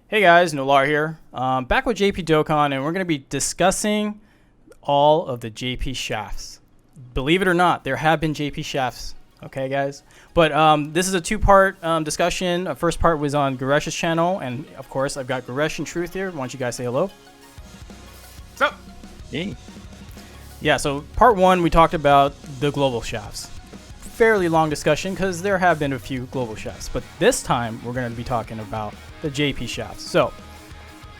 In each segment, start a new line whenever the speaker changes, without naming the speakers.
Hey guys, Nolar here. Back with JP Dokkan, and we're going to be discussing all of the JP shafts. Believe it or not, there have been JP shafts. Okay, guys. But this is a two-part discussion. The first part was on Garesh's channel, and of course, I've got Garesh and Truth here. Why don't you guys say hello?
What's up?
Hey.
Yeah, so part one, we talked about the global shafts. Fairly long discussion because there have been a few global shafts, but this time we're going to be talking about the JP shafts. So,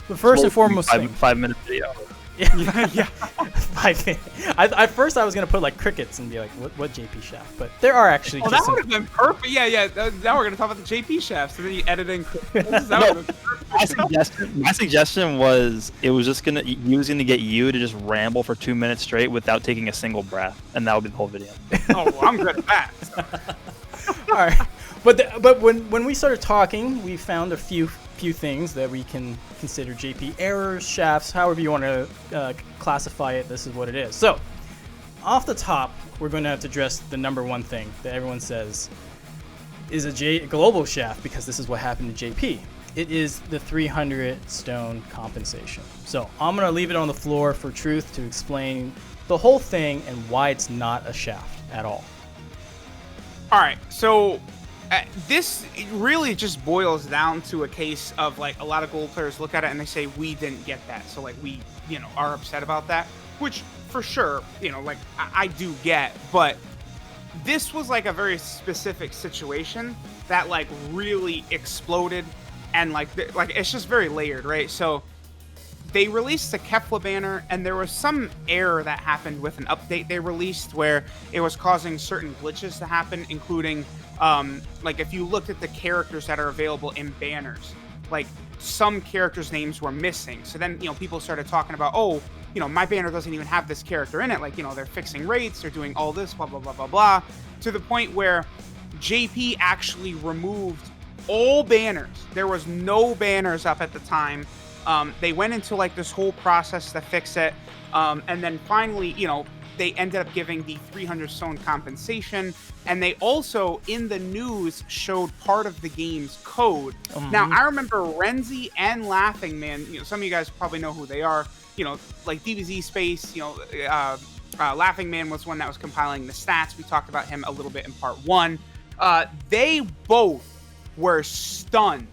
the first and foremost thing,
5 minute video.
yeah, 5 minutes. At first, I was gonna put like crickets and be like, "What JP shaft?" But there are actually.
Oh, that would have been perfect. Yeah. Now we're gonna talk about the JP shafts, and then you edit in crickets. That would've been perfect.
My suggestion was he was gonna get you to just ramble for 2 minutes straight without taking a single breath, and that would be the whole video.
Oh, well, I'm good at that.
All right, but when we started talking, we found a few things that we can consider JP errors, shafts, however you want to classify it. This is what it is. So, off the top, we're going to have to address the number one thing that everyone says is a global shaft, because this is what happened to JP. It is the 300 stone compensation. So, I'm going to leave it on the floor for Truth to explain the whole thing and why it's not a shaft at all.
All right, so this really just boils down to a case of like a lot of gold players look at it and they say we didn't get that, so like we are upset about that, which for sure like I do get, but this was like a very specific situation that like really exploded, and like it's just very layered, right? So they released the Kefla banner, and there was some error that happened with an update they released where it was causing certain glitches to happen, including like if you looked at the characters that are available in banners, like some characters' names were missing. So then people started talking about, oh, my banner doesn't even have this character in it. Like they're fixing rates, they're doing all this, blah blah blah blah blah, to the point where JP actually removed all banners. There was no banners up at the time. They went into like this whole process to fix it, and then finally, they ended up giving the 300 stone compensation, and they also in the news showed part of the game's code. Now, I remember Renzi and Laughing Man. Some of you guys probably know who they are. Like DBZ Space. Laughing Man was one that was compiling the stats. We talked about him a little bit in part one. They both were stunned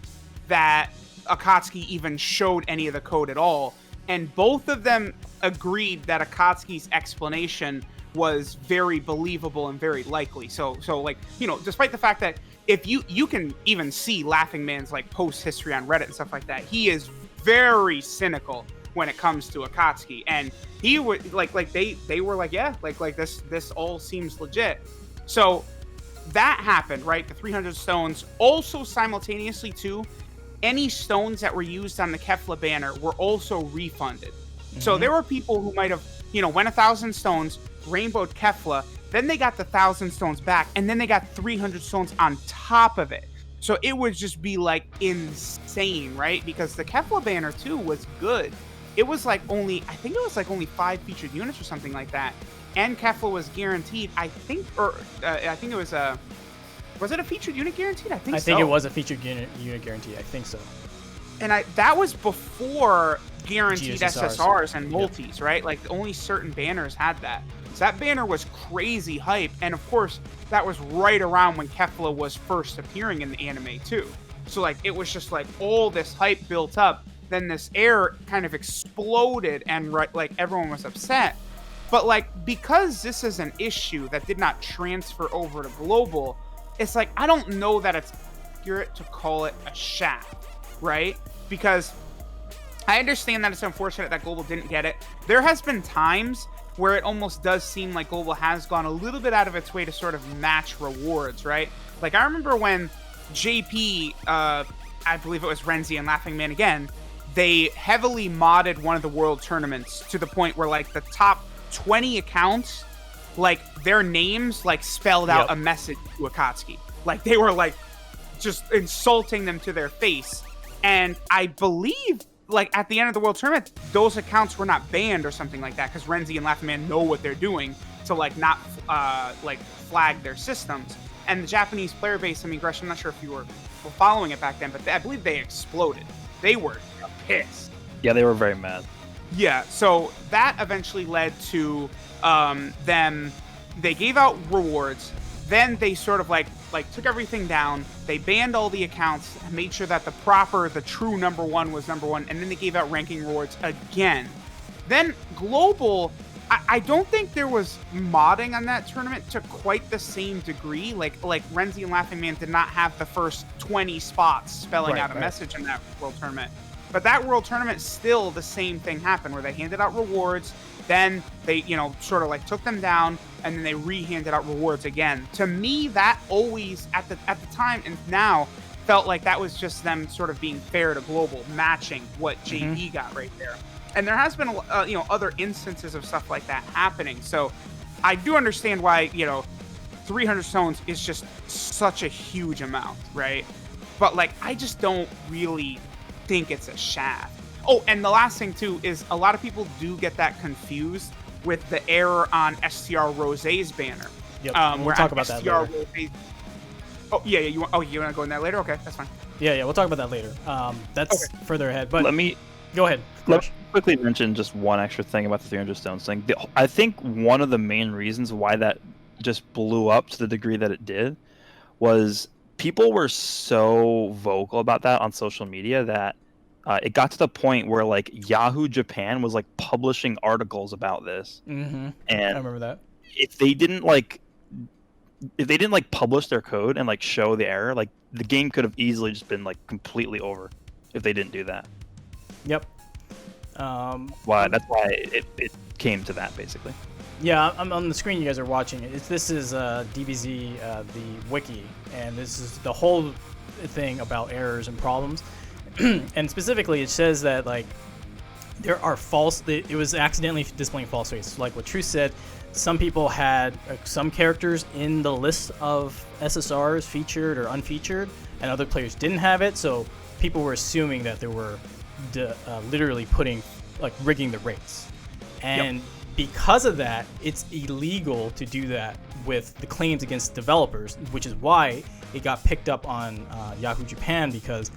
that Akatsuki even showed any of the code at all, and both of them agreed that Akatsuki's explanation was very believable and very likely. So like despite the fact that if you can even see Laughing Man's like post history on Reddit and stuff like that, he is very cynical when it comes to Akatsuki, and he would like they were like, yeah, like this all seems legit. So that happened, right? The 300 stones. Also simultaneously too, any stones that were used on the Kefla banner were also refunded. So there were people who might have, went 1,000 stones, rainbowed Kefla, then they got the 1,000 stones back, and then they got 300 stones on top of it. So it would just be like insane, right? Because the Kefla banner too was good. It was like only 5 featured units or something like that. And Kefla was guaranteed, I think it was Was it a featured unit guaranteed? I think
it was a featured unit guaranteed. I think so.
And that was before guaranteed SSRs and multis,
yep.
Right? Like only certain banners had that. So that banner was crazy hype. And of course, that was right around when Kefla was first appearing in the anime too. So like it was just like all this hype built up. Then this error kind of exploded, and like everyone was upset. But like because this is an issue that did not transfer over to global, it's like, I don't know that it's accurate to call it a shaft, right? Because I understand that it's unfortunate that Global didn't get it. There has been times where it almost does seem like Global has gone a little bit out of its way to sort of match rewards, right? Like, I remember when JP, I believe it was Renzi and Laughing Man again, they heavily modded one of the world tournaments to the point where, like, the top 20 accounts, like their names like spelled out a message to Akatsuki. Like they were like just insulting them to their face. And I believe like at the end of the world tournament, those accounts were not banned or something like that, because Renzi and Laughing Man know what they're doing to like not like flag their systems. And the Japanese player base, I mean, Gresh, I'm not sure if you were following it back then, but I believe they exploded. they were pissed.
Yeah, they were very mad.
Yeah, so that eventually led to them. They gave out rewards. Then they sort of like took everything down. They banned all the accounts, made sure that the true number one was number one, and then they gave out ranking rewards again. Then global, I don't think there was modding on that tournament to quite the same degree. Like Renzi and Laughing Man did not have the first 20 spots spelling out a message in that world tournament. But that world tournament, still the same thing happened, where they handed out rewards, then they, sort of like took them down, and then they re-handed out rewards again. To me, that always, at the time and now, felt like that was just them sort of being fair to global, matching what JP got right there. And there has been, other instances of stuff like that happening. So I do understand why, 300 stones is just such a huge amount, right? But I just don't really think it's a shaft. Oh, and the last thing too is a lot of people do get that confused with the error on STR Rosé's banner.
Yep. We'll talk about that later.
Oh yeah, you want to go in that later? Okay, that's fine.
Yeah, we'll talk about that later. That's further ahead. But go ahead.
Let me quickly mention just one extra thing about the 300 stones thing. I think one of the main reasons why that just blew up to the degree that it did was people were so vocal about that on social media that it got to the point where Yahoo Japan was publishing articles about this.
Mm-hmm.
And
I remember that.
If they didn't publish their code and show the error, the game could have easily just been completely over if they didn't do that.
Yep.
That's why it came to that basically.
Yeah, I'm on the screen. You guys are watching it. This is DBZ, the wiki, and this is the whole thing about errors and problems. And specifically, it says that there are false. It was accidentally displaying false faces. Like what Truth said, some people had some characters in the list of SSRs featured or unfeatured, and other players didn't have it. So people were assuming that they were literally putting rigging the rates, and because of that, it's illegal to do that with the claims against developers, which is why it got picked up on Yahoo Japan, because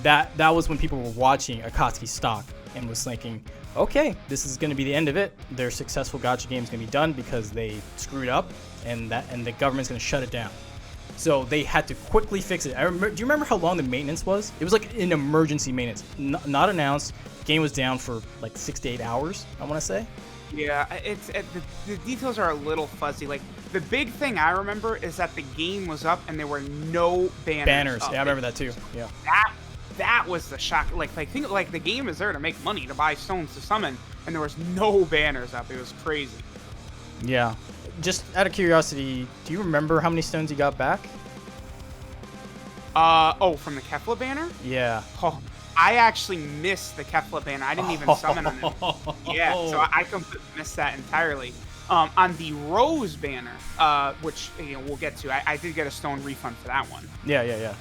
that was when people were watching Akatsuki stock and was thinking, okay, this is going to be the end of it. Their successful gacha game is going to be done because they screwed up, and the government's going to shut it down. So they had to quickly fix it. Do you remember how long the maintenance was? It was an emergency maintenance, not announced. Game was down for 6 to 8 hours, I want to say.
Yeah, the details are a little fuzzy. The big thing I remember is that the game was up and there were no banners up.
Yeah, I remember that too. Yeah.
That was the shock. Think the game is there to make money, to buy stones to summon, and there was no banners up. It was crazy.
Yeah. Just out of curiosity, do you remember how many stones you got back?
From the Kefla banner?
Yeah.
Oh, I actually missed the Kefla banner. I didn't even summon on it. Yeah, so I completely missed that entirely. On the Rose banner, which we'll get to, I did get a stone refund for that one.
Yeah.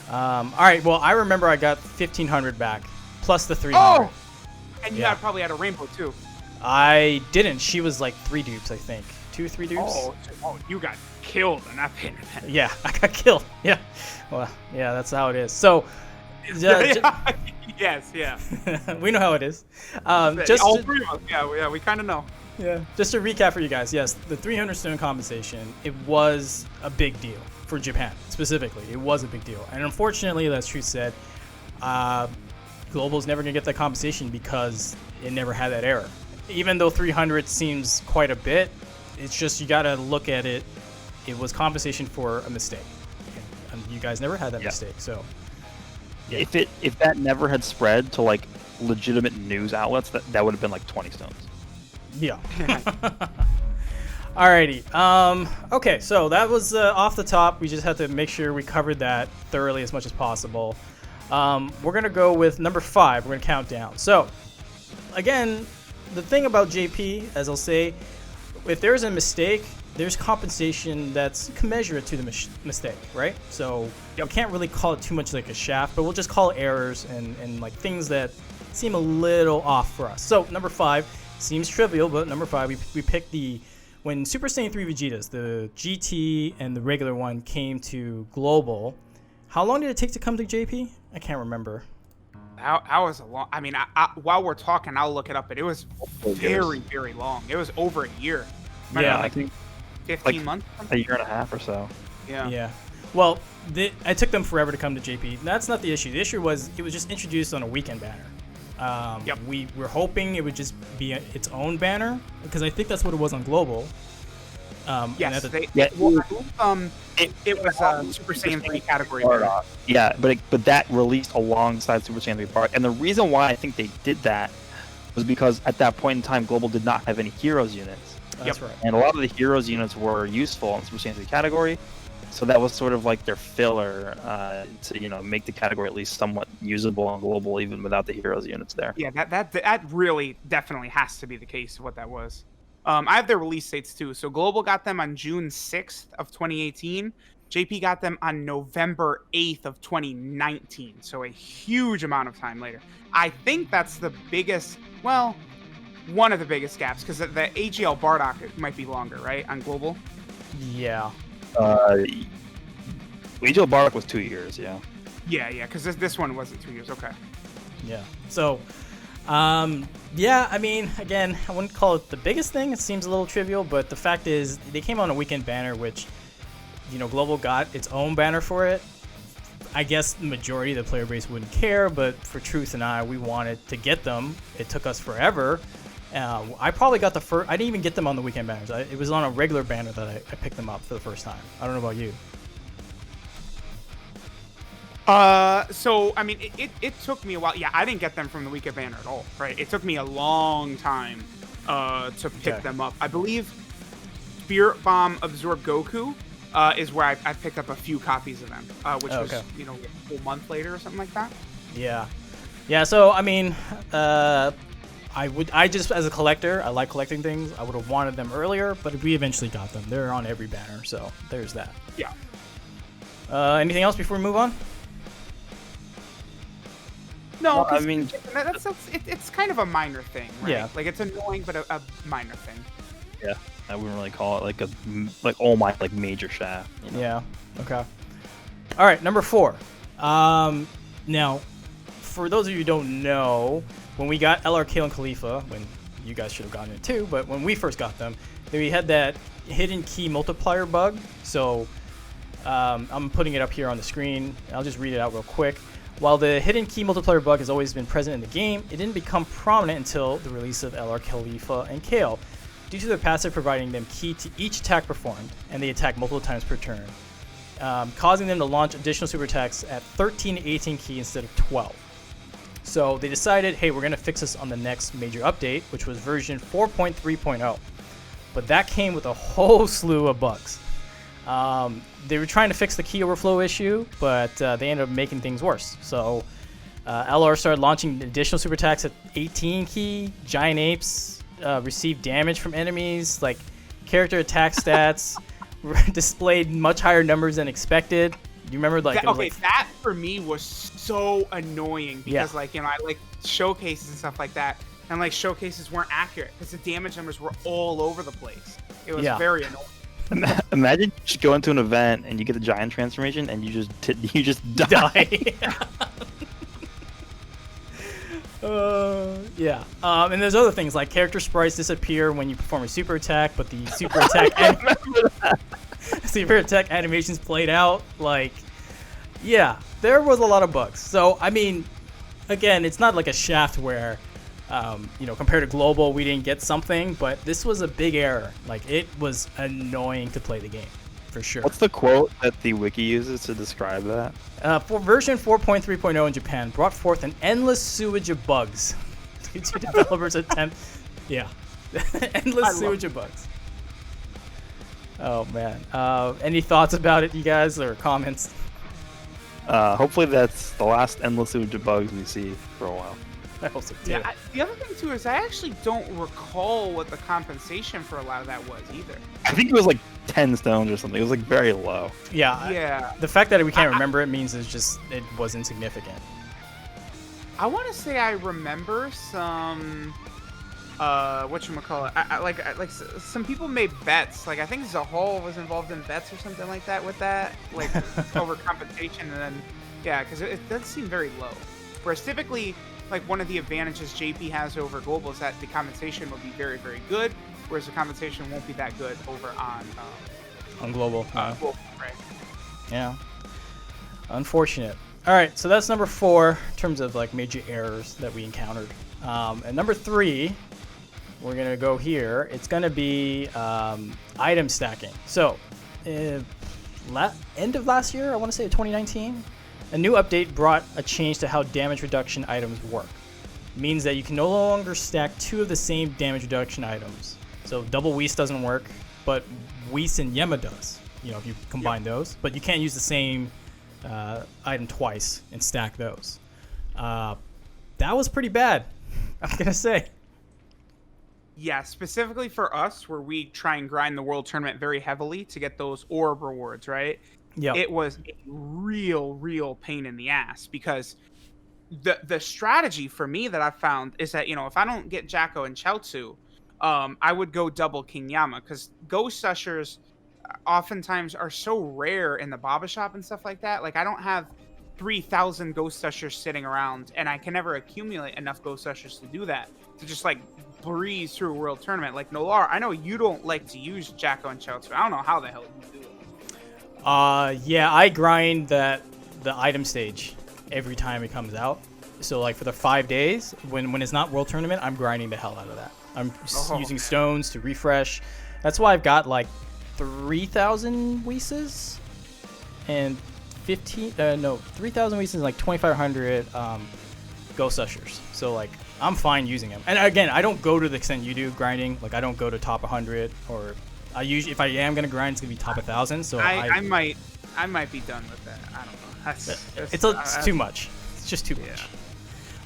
All right, well, I remember I got 1,500 back, plus the 300.
Oh! And you probably had a rainbow, too.
I didn't. She was 3 dupes, I think. 2 or 3 dupes.
Oh, you got killed in that banner then.
Yeah, I got killed. Yeah. Well, yeah, that's how it is. So...
Yes, yeah.
We know how it is.
All three of us, yeah, we kind of know.
Yeah. Just to recap for you guys, yes, the 300 stone compensation, it was a big deal for Japan specifically. It was a big deal, and unfortunately, as Truth said, Global's never gonna get that compensation because it never had that error. Even though 300 seems quite a bit, it's just you gotta look at it. It was compensation for a mistake, and you guys never had that mistake, so.
Yeah. If that never had spread to legitimate news outlets, that would have been 20 stones.
Yeah. Alrighty. Okay, so that was off the top. We just had to make sure we covered that thoroughly as much as possible. We're gonna go with number 5. We're gonna count down. So, again, the thing about JP, as I'll say, if there's a mistake, there's compensation that's commensurate to the mistake, right? So you can't really call it too much like a shaft, but we'll just call it errors and things that seem a little off for us. So number 5 seems trivial, but number 5, we picked when Super Saiyan 3 Vegetas, the GT and the regular one came to Global. How long did it take to come to JP? I can't remember.
That was a long. I mean, while we're talking, I'll look it up, but it was very, very long. It was over a year.
Yeah,
I think
15 months.
a year and a half or so.
Yeah.
Yeah. Well, it took them forever to come to JP. That's not the issue. The issue was it was just introduced on a weekend banner.
Yep.
We were hoping it would just be its own banner because I think that's what it was on Global.
Yes.
and
It was Super Saiyan 3 category banner.
Yeah, but that released alongside Super Saiyan 3 Park, and the reason why I think they did that was because at that point in time, Global did not have any Heroes units,
That's right.
and a lot of the Heroes units were useful in Super Saiyan 3 category, so that was sort of like their filler to make the category at least somewhat usable on Global, even without the Heroes units there.
Yeah, that really definitely has to be the case of what that was. I have their release dates too. So Global got them on June 6th of 2018. JP got them on November 8th of 2019. So a huge amount of time later. I think that's the biggest, well, one of the biggest gaps because the AGL Bardock might be longer, right, on Global?
Yeah.
AGL Bardock was 2 years, yeah.
Yeah, because this one wasn't 2 years. Okay.
Yeah. So, yeah, I mean, again, I wouldn't call it the biggest thing. It seems a little trivial, but the fact is they came on a weekend banner, which, Global got its own banner for it. I guess the majority of the player base wouldn't care, but for Truth and I, we wanted to get them. It took us forever. I probably got the first. I didn't even get them on the weekend banners. It was on a regular banner that I picked them up for the first time. I don't know about you.
So I mean, it took me a while. Yeah, I didn't get them from the weekend banner at all, right? It took me a long time to pick them up. I believe Spirit Bomb Absorb Goku is where I picked up a few copies of them, which was a full month later or something like that.
Yeah. So I mean, I just as a collector, I like collecting things. I would have wanted them earlier, but we eventually got them. They're on every banner, so there's that.
Yeah.
Anything else before we move on?
No,
well, I mean,
it's kind of a minor thing, right?
Yeah.
Like it's annoying, but a minor thing.
Yeah, I wouldn't really call it like major shaft.
Yeah. Okay. All right, number 4. Now, for those of you who don't know, when we got LR Kale and Khalifa, when you guys should have gotten it too, but when we first got them, we had that hidden key multiplier bug. So I'm putting it up here on the screen. I'll just read it out real quick. While the hidden key multiplier bug has always been present in the game, it didn't become prominent until the release of LR Khalifa and Kale, due to the passive providing them key to each attack performed, and they attack multiple times per turn, causing them to launch additional super attacks at 13 to 18 key instead of 12. So they decided, hey, we're going to fix this on the next major update, which was version 4.3.0. But that came with a whole slew of bugs. They were trying to fix the key overflow issue, but they ended up making things worse. So LR started launching additional super attacks at 18 key. Giant apes received damage from enemies. Like character attack stats displayed much higher numbers than expected. Do you remember
that for me was so annoying because I like showcases and stuff like that, and like showcases weren't accurate because the damage numbers were all over the place. It was very annoying.
Imagine you just go into an event and you get the giant transformation and you just die.
And there's other things like character sprites disappear when you perform a super attack, but the super attack animations played out. There was a lot of bugs. So I mean, again, it's not like a shaft where compared to Global, we didn't get something, but this was a big error. Like, it was annoying to play the game, for sure.
What's the quote that the wiki uses to describe that?
For version 4.3.0 in Japan, brought forth an endless sewage of bugs due to developers' attempt. Yeah, endless sewage of bugs. Oh man. Any thoughts about it, you guys, or comments?
Hopefully that's the last endless sewage of bugs we see for a while.
Yeah, the other thing too is I actually don't recall what the compensation for a lot of that was either.
I think it was like 10 stones or something. It was like very low.
Yeah. The fact that we can't remember it means it was insignificant.
I want to say I remember some whatchamacallit, like some people made bets. Like I think Zahal was involved in bets or something like that with that, like over compensation, and then because it does seem very low. Whereas typically, like one of the advantages JP has over Global is that the compensation will be very, very good, whereas the compensation won't be that good over on
Global.
Global, right?
Yeah. Unfortunate. All right, so that's number 4 in terms of like major errors that we encountered. And number 3, we're gonna go here. It's gonna be item stacking. So, end of last year, I want to say 2019, a new update brought a change to how damage reduction items work. It means that you can no longer stack 2 of the same damage reduction items. So double Whis doesn't work, but Whis and Yema does. You know, if you combine those, but you can't use the same item twice and stack those. That was pretty bad, I'm gonna say.
Yeah, specifically for us, where we try and grind the world tournament very heavily to get those orb rewards, right?
Yeah.
It was a real pain in the ass, because the strategy for me that I found is that, you know, if I don't get Jacko and Chaozu, I would go double King Yama, because Ghost Ushers oftentimes are so rare in the Baba shop and stuff like that. Like, I don't have 3,000 Ghost Ushers sitting around, and I can never accumulate enough Ghost Ushers to do that, to just like breeze through a world tournament. Like, Nolar, I know you don't like to use Jacko and Chaozu. I don't know how the hell you do it.
Yeah, I grind the item stage every time it comes out. So like for the 5 days, when it's not world tournament, I'm grinding the hell out of that. I'm using stones to refresh. That's why I've got like 3,000 Whis and 3,000 Whis and like 2,500 Ghost Ushers. So like I'm fine using them. And again, I don't go to the extent you do grinding. Like I don't go to top 100, or I usually, if I am gonna grind, it's gonna be top 1,000. So
I might be done with that. I don't know.
It's too much. It's just too much.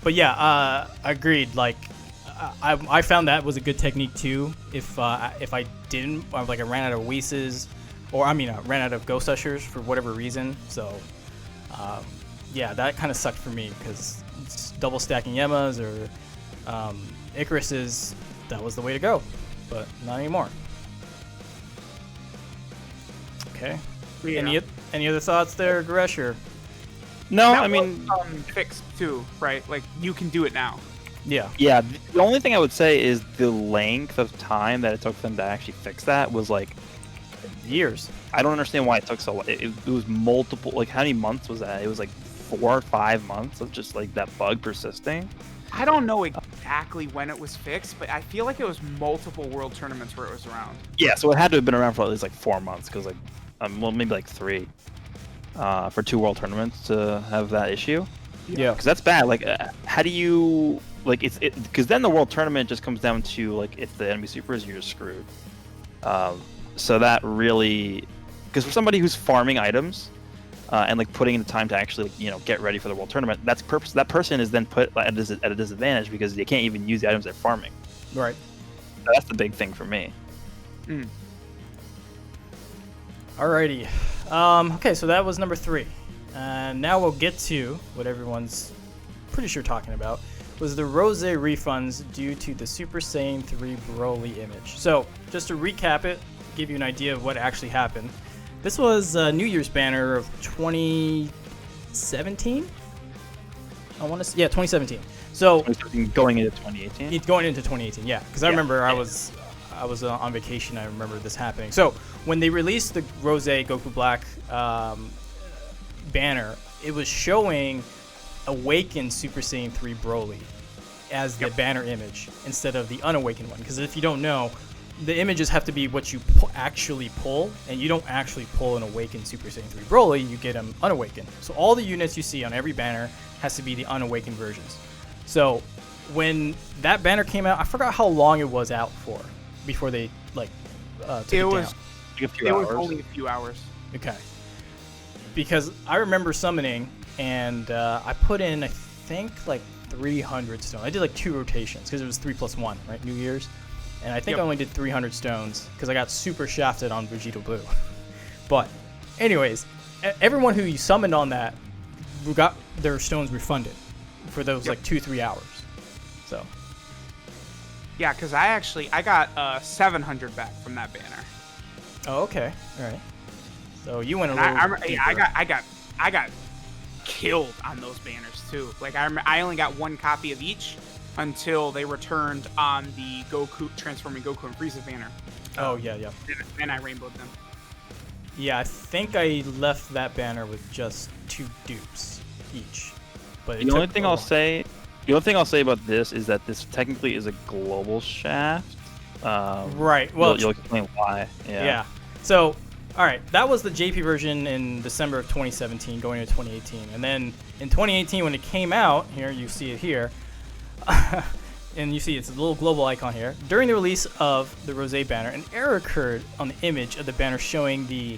But yeah, agreed. Like I found that was a good technique too. If I didn't, like I ran out of Whis, or I ran out of Ghost Ushers for whatever reason. So yeah, that kind of sucked for me, because double stacking Yemas or Icarus's, that was the way to go, but not anymore. Okay. Yeah. Any other thoughts there, Gresh? Or?
No,
that
I mean,
fixed too, right? Like, you can do it now.
Yeah.
Yeah. The only thing I would say is the length of time that it took them to actually fix that was like
years.
I don't understand why it took so long. It was multiple. Like, how many months was that? It was like 4 or 5 months of just like that bug persisting.
I don't know exactly when it was fixed, but I feel like it was multiple world tournaments where it was around.
Yeah, so it had to have been around for at least like 4 months, because like, well, maybe like 3, for 2 world tournaments to have that issue.
Yeah,
because that's bad. Like, how do you like because then the world tournament just comes down to like, if the enemy supers, you're just screwed. So that really, because for somebody who's farming items and like putting in the time to actually, you know, get ready for the world tournament, that person is then put at a disadvantage, because they can't even use the items they're farming.
Right.
So that's the big thing for me.
Alrighty. Okay, so that was number 3. And now we'll get to what everyone's pretty sure talking about, was the Rose refunds due to the Super Saiyan 3 Broly image. So, just to recap it, give you an idea of what actually happened. This was a New Year's banner of 2017? I want to say, yeah, 2017. So,
going into 2018?
It's going into 2018, yeah. Because I remember I was on vacation. I remember this happening. So when they released the Rose Goku Black banner, it was showing Awakened Super Saiyan 3 Broly as the banner image instead of the unawakened one. Because if you don't know, the images have to be what you actually pull, and you don't actually pull an Awakened Super Saiyan 3 Broly. You get them unawakened. So all the units you see on every banner has to be the unawakened versions. So when that banner came out, I forgot how long it was out for before they took it down.
Like a few hours. It was only a few hours.
Okay. Because I remember summoning, and I put in, I think, like 300 stones. I did like 2 rotations, because it was 3+1, right? New Year's. And I think I only did 300 stones, because I got super shafted on Vegeta Blue. But anyways, everyone who you summoned on that got their stones refunded for those like 2-3 hours. So
yeah, because I got 700 back from that banner.
Oh, okay, all right. So you went a little.
I got killed on those banners too. Like I only got one copy of each until they returned on the Goku transforming Goku and Frieza banner.
Oh yeah.
And I rainbowed them.
Yeah, I think I left that banner with just 2 dupes each. But
The only thing I'll say about this is that this technically is a global shaft.
Right. Well,
you'll explain why.
Yeah. So, all right, that was the JP version in December of 2017, going into 2018, and then in 2018 when it came out, here you see it here, and you see it's a little global icon here. During the release of the Rosé banner, an error occurred on the image of the banner showing the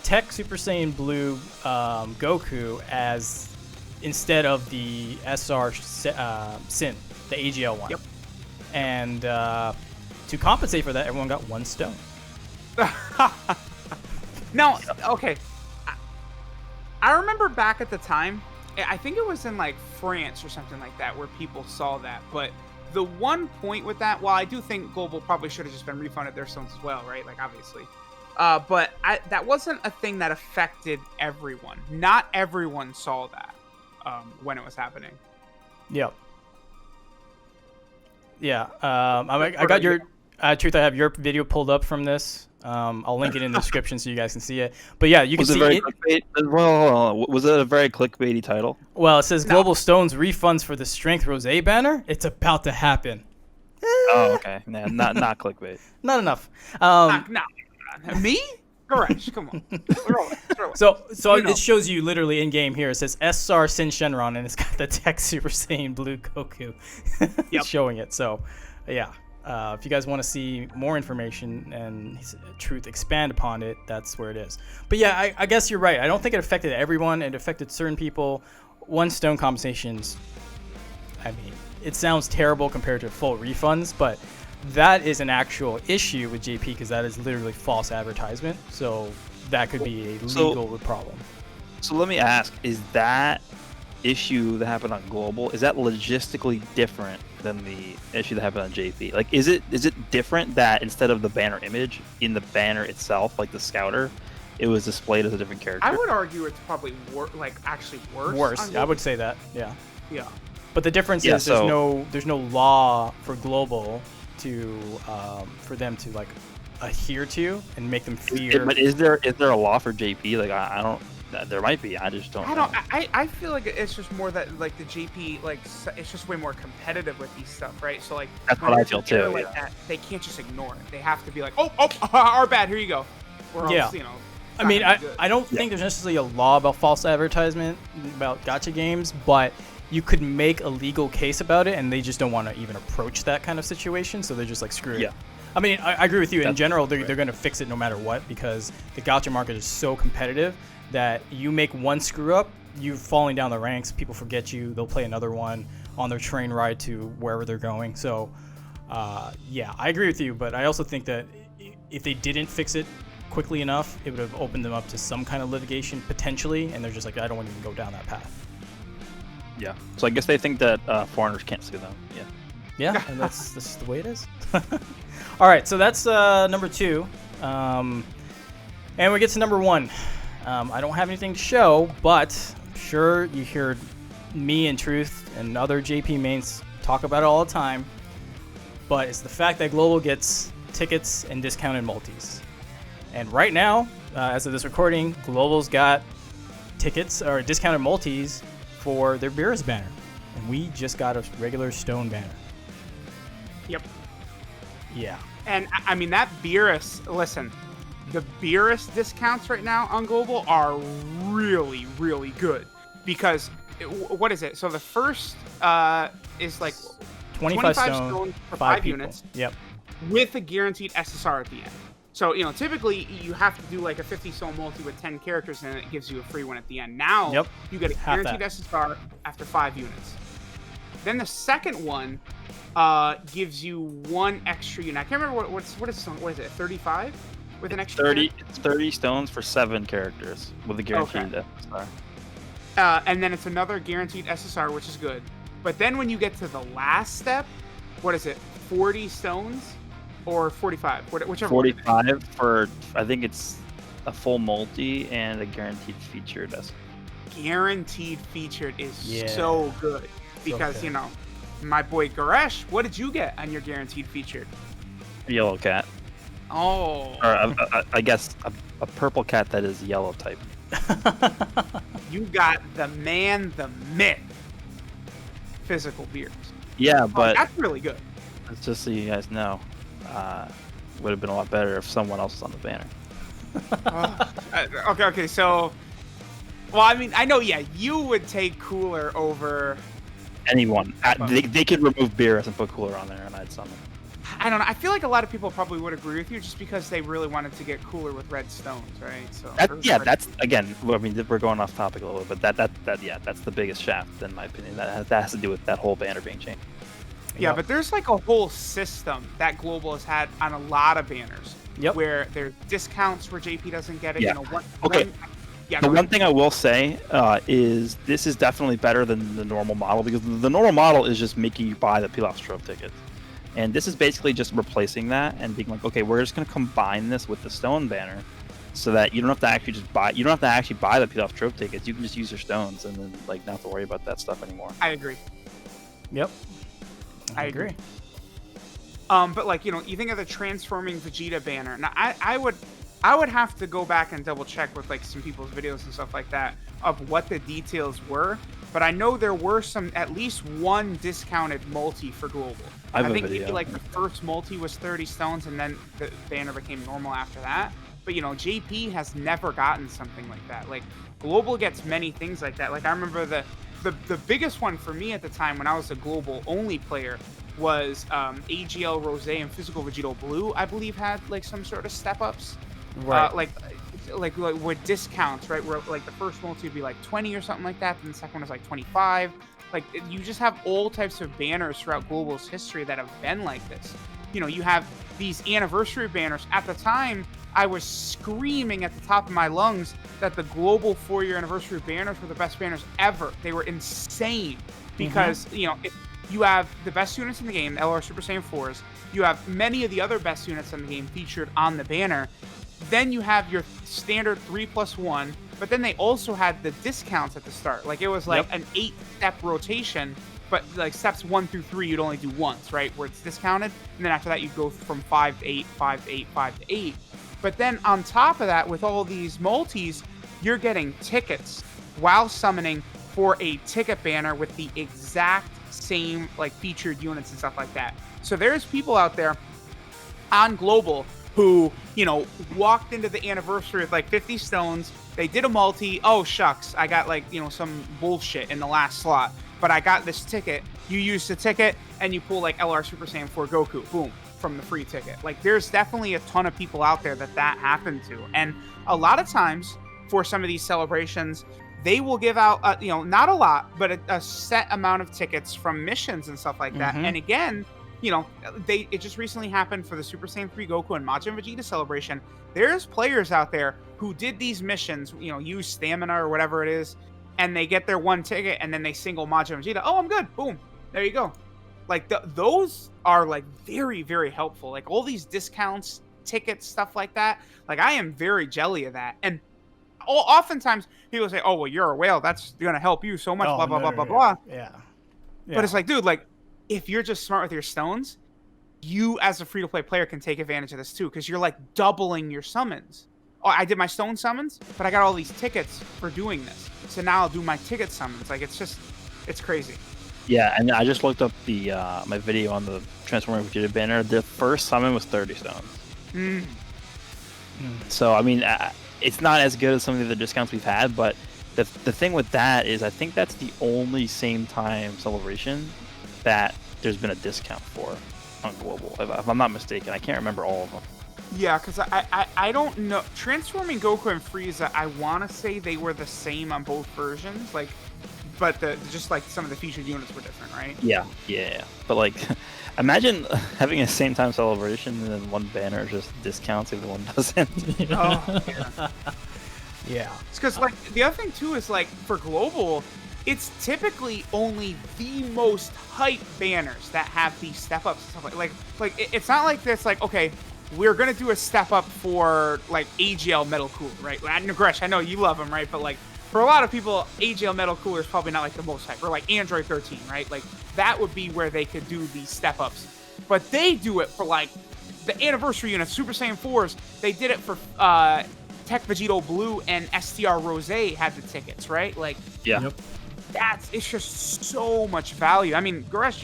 Tech Super Saiyan Blue Goku as instead of the SR Sin, the AGL one.
Yep.
And to compensate for that, everyone got 1 stone.
No, okay. I remember back at the time, I think it was in like France or something like that where people saw that. But the one point with that, while I do think Global probably should have just been refunded their stones as well, right? Like obviously. But that wasn't a thing that affected everyone. Not everyone saw that when it was happening.
Yep. Yeah. I got your Truth. I have your video pulled up from this. I'll link it in the description so you guys can see it. But yeah, you can see it.
Well, was it a very clickbaity title?
Well, it says Global Stones refunds for the Strength Rosé banner. It's about to happen.
Oh, okay. Nah, not clickbait.
Not enough.
No. Me? Correct. Come on.
So it shows you literally in game here. It says SR Sin Shenron, and it's got the Tech Super Saiyan Blue Goku. It's showing it. So, yeah. If you guys want to see more information and Truth expand upon it, that's where it is. But yeah, I guess you're right. I don't think it affected everyone. It affected certain people. 1 stone compensations, I mean, it sounds terrible compared to full refunds, but that is an actual issue with JP because that is literally false advertisement. So that could be a legal problem.
So let me ask, is that issue that happened on Global, is that logistically different than the issue that happened on JP? Like, is it different that instead of the banner image in the banner itself, like the Scouter, it was displayed as a different character?
I would argue it's probably actually worse.
Worse, I would say that. Yeah.
Yeah.
But the difference is there's no law for Global to for them to like adhere to and make them fear.
But is there a law for JP? Like I don't. There might be. I just don't know.
I feel like it's just more that like the JP like it's just way more competitive with these stuff, right? So like
that's what I feel too.
Like that, they can't just ignore it. They have to be like, oh, our bad. Here you go. Or else, you know.
I mean, I don't think there's necessarily a law about false advertisement about gacha games, but you could make a legal case about it, and they just don't want to even approach that kind of situation, so they're just like, screw it. Yeah. I mean, I agree with you. In general, they're going to fix it no matter what because the gacha market is so competitive that you make one screw up, you're falling down the ranks, people forget you, they'll play another one on their train ride to wherever they're going. So, yeah, I agree with you, but I also think that if they didn't fix it quickly enough, it would have opened them up to some kind of litigation potentially, and they're just like, I don't want to even go down that path.
Yeah. So I guess they think that foreigners can't sue them. Yeah.
Yeah, and that's just the way it is. All right, so that's number 2. And we get to number 1. I don't have anything to show, but I'm sure you heard me and Truth and other JP mains talk about it all the time. But it's the fact that Global gets tickets and discounted multis. And right now, as of this recording, Global's got tickets or discounted multis for their Beerus banner. And we just got a regular stone banner.
Yep.
Yeah.
And I mean, that Beerus, listen, the Beerus discounts right now on Global are really, really good because what is it? So the first is like
25 stones
for 5
people.
units.
Yep.
With a guaranteed SSR at the end. So, you know, typically you have to do like a 50 stone multi with 10 characters and it gives you a free one at the end. Now you get a guaranteed SSR after 5 units. Then the second one gives you 1 extra unit. I can't remember what is it? 35 with an extra
30. It's 30 stones for 7 characters with a guaranteed SSR.
And then it's another guaranteed SSR, which is good. But then when you get to the last step, what is it? 40 stones or 45? Whichever.
45 for, I think it's a full multi and a guaranteed featured SSR.
guaranteed featured is
Yeah.
so good because
good.
you know, my boy Garesh, what did you get on your guaranteed featured?
Yellow cat,
Oh,
or I guess a purple cat that is yellow type.
you got the man, the myth, physical beers.
Yeah,
Oh,
but
that's really good.
just so you guys know, would have been a lot better if someone else was on the banner.
Okay, so, well, I mean, I know, yeah, you would take Cooler over.
Anyone, they could remove Beerus and put Cooler on there, and I'd summon.
I don't know. I feel like a lot of people probably would agree with you just because they really wanted to get Cooler with red stones, right? So
That's again. I mean, we're going off topic a little bit, but that's the biggest shaft in my opinion. That has to do with that whole banner being changed.
Yeah,
Yep.
but there's like a whole system that Global has had on a lot of banners.
Yep.
Where there's discounts where JP doesn't get it.
Yeah.
You know,
Okay.
Yeah.
The one thing I will say is this is definitely better than the normal model, because the normal model is just making you buy the Pilaf Stroke tickets. And this is basically just replacing that and being like, okay, we're just going to combine this with the Stone banner so that you don't have to actually you don't have to actually buy the Pilaf Stroke tickets. You can just use your stones and then like not have to worry about that stuff anymore.
I agree.
Yep.
I agree. But like, you know, you think of the transforming Vegeta banner. Now, I would have to go back and double check with like some people's videos and stuff like that of what the details were. But I know there were at least one discounted multi for Global. I think maybe like the first multi was 30 stones, and then the banner became normal after that. But you know, JP has never gotten something like that. Like Global gets many things like that. Like I remember the biggest one for me at the time when I was a Global only player was AGL Rose and Physical Vegito Blue, I believe, had like some sort of step ups.
Right.
Like with discounts, right? Where like the first multi would be like 20 or something like that, and the second one was like 25. Like you just have all types of banners throughout Global's history that have been like this. You know, you have these anniversary banners. At the time, I was screaming at the top of my lungs that the Global 4-year anniversary banners were the best banners ever. They were insane because, you know, you have the best units in the game, LR Super Saiyan 4s. You have many of the other best units in the game featured on the banner. Then you have your standard 3+1, but then they also had the discounts at the start. Like it was like an 8-step rotation, but like steps 1 through 3 you'd only do once, right? Where it's discounted, and then after that you go from 5 to 8, 5 to 8, 5 to 8. But then on top of that, with all these multis, you're getting tickets while summoning for a ticket banner with the exact same like featured units and stuff like that. So there's people out there on Global who, you know, walked into the anniversary with like 50 stones. They did a multi. Oh, shucks. I got like, you know, some bullshit in the last slot, but I got this ticket. You use the ticket and you pull like LR Super Saiyan 4 Goku. Boom. From the free ticket. Like there's definitely a ton of people out there that happened to. And a lot of times for some of these celebrations, they will give out, you know, not a lot, but a set amount of tickets from missions and stuff like that. And again, you know, it just recently happened for the Super Saiyan 3 Goku and Majin Vegeta celebration. There's players out there who did these missions, you know, use stamina or whatever it is, and they get their one ticket and then they single Majin Vegeta. Oh, I'm good. Boom. There you go. Like those are like very, very helpful. Like all these discounts, tickets, stuff like that. Like I am very jelly of that. And oftentimes people say, "Oh, well, you're a whale. That's going to help you so much." Blah blah blah blah blah.
Yeah.
But it's like, dude, like if you're just smart with your stones, you as a free-to-play player can take advantage of this too, because you're like doubling your summons. Oh, I did my stone summons, but I got all these tickets for doing this. So now I'll do my ticket summons. Like it's crazy.
Yeah, and I just looked up the my video on the Transforming Vegeta banner. The first summon was 30 stones. So I mean, it's not as good as some of the other discounts we've had, but the thing with that is I think that's the only same time celebration that there's been a discount for on Global, if I'm not mistaken. I can't remember all of them.
Yeah, because I don't know. Transforming Goku and Frieza, I want to say they were the same on both versions, like, but just like some of the featured units were different, right?
Yeah. But like, imagine having a same time celebration and then one banner just discounts if the one doesn't.
Oh, yeah.
Yeah.
It's because like the other thing too is like for Global, it's typically only the most hype banners that have these step ups and stuff like it's not like this like, okay, we're gonna do a step up for like AGL Metal Cool, right? Nagresh, I know you love him, right? But like for a lot of people, AGL Metal Cooler is probably not like the most hype, or like Android 13, right? Like that would be where they could do these step ups, but they do it for like the anniversary unit, Super Saiyan 4s. They did it for Tech Vegito Blue and STR Rose had the tickets, right? Like,
Yeah.
Yep.
it's just so much value. I mean, Goresh,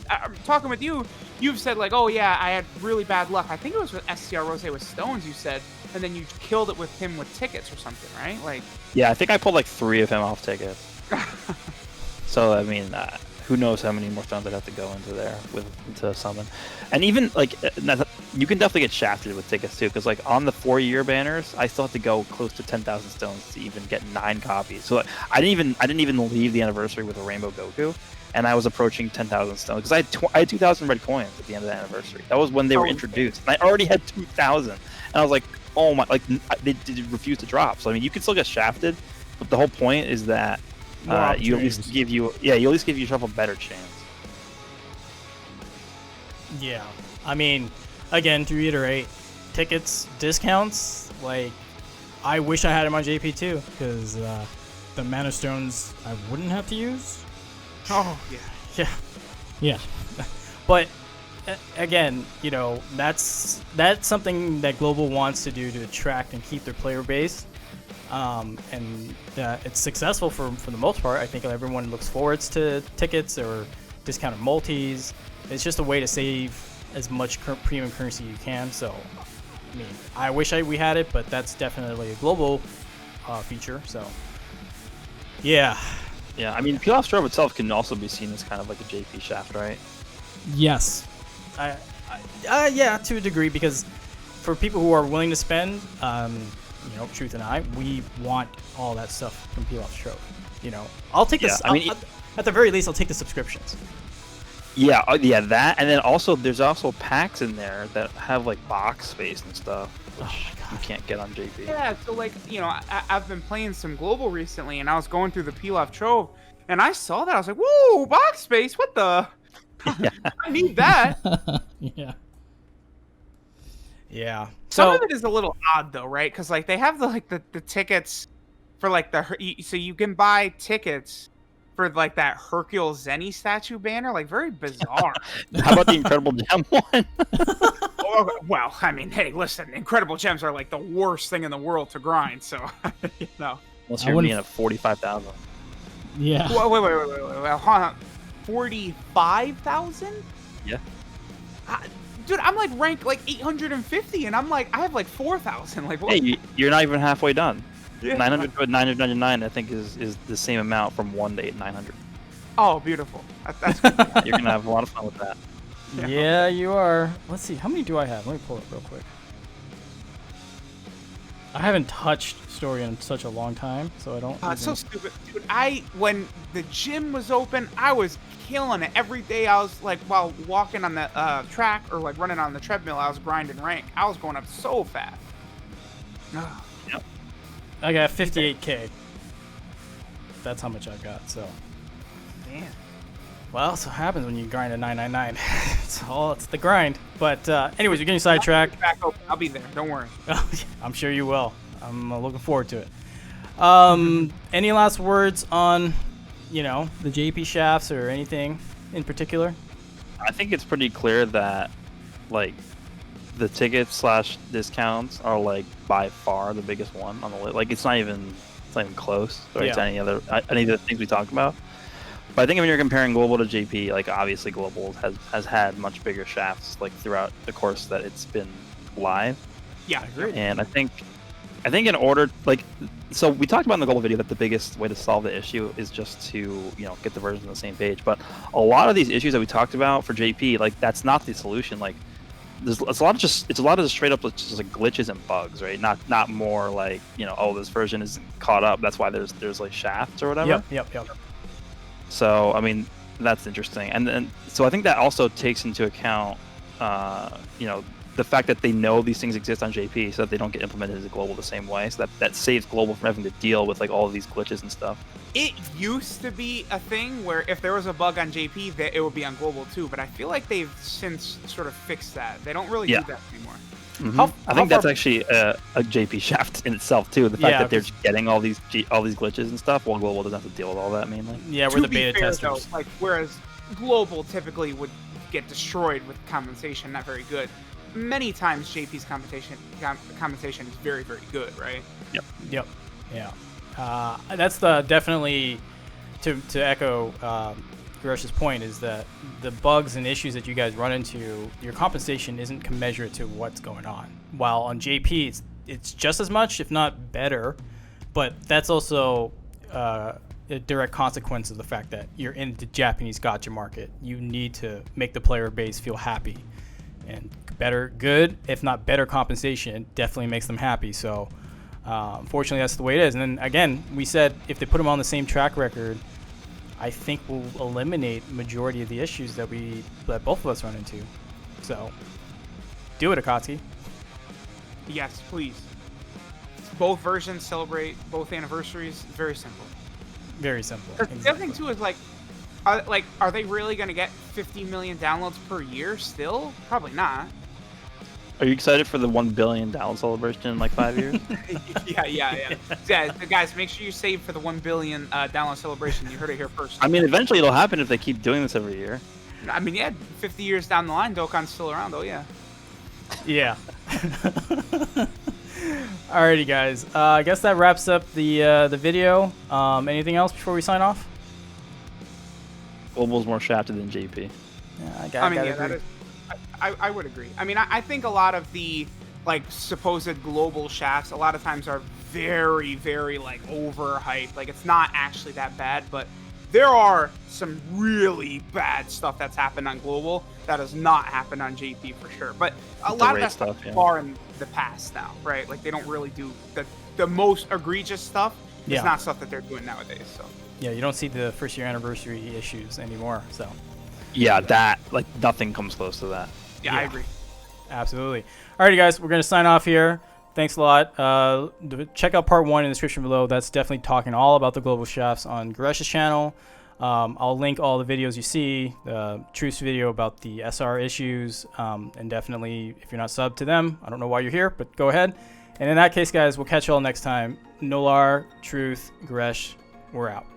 I'm talking with you. You've said like, oh yeah, I had really bad luck. I think it was with STR Rose with Stones. You said, and then you killed it with him with tickets or something, right? Like,
Yeah, I think I pulled like 3 of him off tickets. So I mean, who knows how many more stones I'd have to go into there to summon, and even like you can definitely get shafted with tickets too, because like on the 4-year banners, I still have to go close to 10,000 stones to even get 9 copies. So like, I didn't even leave the anniversary with a Rainbow Goku, and I was approaching 10,000 stones because I had 2,000 red coins at the end of the anniversary. That was when they were introduced, and I already had 2,000, and I was like, oh my, like they refused to drop. So I mean, you can still get shafted, but the whole point is that you at least give yourself a better chance.
Yeah, I mean, again, to reiterate, tickets, discounts, like, I wish I had them on JP too, because the Mana Stones I wouldn't have to use.
oh yeah.
Yeah. But again, you know, that's something that Global wants to do to attract and keep their player base. And it's successful for the most part. I think everyone looks forward to tickets or discounted multis. It's just a way to save as much premium currency you can. So, I mean, I wish we had it, but that's definitely a Global feature. So, yeah.
Yeah, I mean, Pilaf Strobe itself can also be seen as kind of like a JP shaft, right?
Yes. Yeah, to a degree, because for people who are willing to spend, you know, Truth and I, we want all that stuff from Pilaf Strobe. You know, I'll take this.
I mean,
at the very least, I'll take the subscriptions.
Yeah, yeah, that, and then also there's also packs in there that have like box space and stuff, which you can't get on JP.
Yeah, so like, you know, I've been playing some Global recently, and I was going through the Pilaf Trove, and I saw that. I was like, whoa, box space, what the?
Yeah.
I need that.
Yeah. Yeah.
Some
So
of it is a little odd, though, right? Because, like, they have, the tickets for, like, so you can buy tickets for, like, that Hercule Zenny statue banner. Like, very bizarre.
How about the Incredible Gem one?
Oh, well, I mean, hey, listen, Incredible Gems are, like, the worst thing in the world to grind, so, you know.
Unless you're being at 45,000.
yeah.
Wait, hold on. 45,000?
Yeah.
Dude, I'm like ranked like 850, and I'm like, I have like 4,000. Like, what?
Hey, you're not even halfway done.
Yeah.
900 to 999, I think, is the same amount from 1 to 900.
Oh, beautiful. That's good.
You're gonna have a lot of fun with that.
Yeah, you are. Let's see. How many do I have? Let me pull it real quick. I haven't touched Story in such a long time, so I don't.
It's so stupid, dude. When the gym was open, I was killing it every day. I was like, while walking on the track or like running on the treadmill, I was grinding rank. I was going up so fast.
Yep.
I got 58K. That's how much I've got. So.
Damn.
Well, that's what happens when you grind a 999. It's the grind. But anyways, you're getting sidetracked.
Back open. I'll be there. Don't worry.
I'm sure you will. I'm looking forward to it. Any last words on, you know, the JP shafts or anything in particular?
I think it's pretty clear that, like, the tickets / discounts are like by far the biggest one on the list. Like, it's not even close, right, to any of the things we talked about. But I think when you're comparing Global to JP, like, obviously Global has had much bigger shafts, like, throughout the course that it's been live.
Yeah, I agree.
And I think in order, like, so we talked about in the Global video that the biggest way to solve the issue is just to, you know, get the versions on the same page. But a lot of these issues that we talked about for JP, like, that's not the solution. Like, it's a lot of straight up just like glitches and bugs, right? Not more like, you know, oh, this version isn't caught up, that's why there's like shafts or whatever.
Yep.
So, I mean, that's interesting. And then, so I think that also takes into account, you know, the fact that they know these things exist on JP so that they don't get implemented into Global the same way. So that saves Global from having to deal with, like, all of these glitches and stuff.
It used to be a thing where if there was a bug on JP, that it would be on Global too. But I feel like they've since sort of fixed that. They don't really do that anymore.
I think that's actually a JP shaft in itself too. The fact that they're just getting all these glitches and stuff, while Global doesn't have to deal with all that mainly.
Yeah, we're the beta testers.
Though, like whereas Global typically would get destroyed with compensation, not very good. Many times JP's compensation is very, very good, right?
Yep. Yeah. That's definitely to echo Garesh's point, is that the bugs and issues that you guys run into, your compensation isn't commensurate to what's going on. While on JP, it's just as much, if not better, but that's also a direct consequence of the fact that you're in the Japanese gacha market. You need to make the player base feel happy, and good, if not better compensation definitely makes them happy. So unfortunately, that's the way it is. And then again, we said if they put them on the same track record, I think we'll eliminate majority of the issues that both of us run into. So do it, Akatsuki.
Yes, please. Both versions celebrate both anniversaries. Very simple.
Very simple.
Exactly. The other thing too is are they really going to get 50 million downloads per year still? Probably not.
Are you excited for the 1 billion download celebration in like 5 years?
Yeah. Guys, make sure you save for the 1 billion download celebration. You heard it here first.
I mean, eventually it'll happen if they keep doing this every year.
I mean, yeah, 50 years down the line, Dokkan's still around, though, yeah.
Yeah. Alrighty, guys. I guess that wraps up the video. Anything else before we sign off?
Global's more shafted than JP.
Yeah,
I would agree. I mean, I think a lot of the like supposed global shafts a lot of times are very, very like overhyped. Like it's not actually that bad, but there are some really bad stuff that's happened on global that has not happened on JP for sure. But a lot of that stuff is far in the past now, right? Like they don't really do the most egregious stuff. It's not stuff that they're doing nowadays. So
yeah, you don't see the first year anniversary issues anymore. So
yeah, that like nothing comes close to that.
Yeah, I agree.
Absolutely. Alrighty, guys, we're going to sign off here. Thanks a lot. Check out part 1 in the description below. That's definitely talking all about the global shafts on Garesh's channel. I'll link all the videos you see, the Truth's video about the SR issues, and definitely, if you're not subbed to them, I don't know why you're here, but go ahead. And in that case, guys, we'll catch you all next time. Nolar, Truth, Garesh, we're out.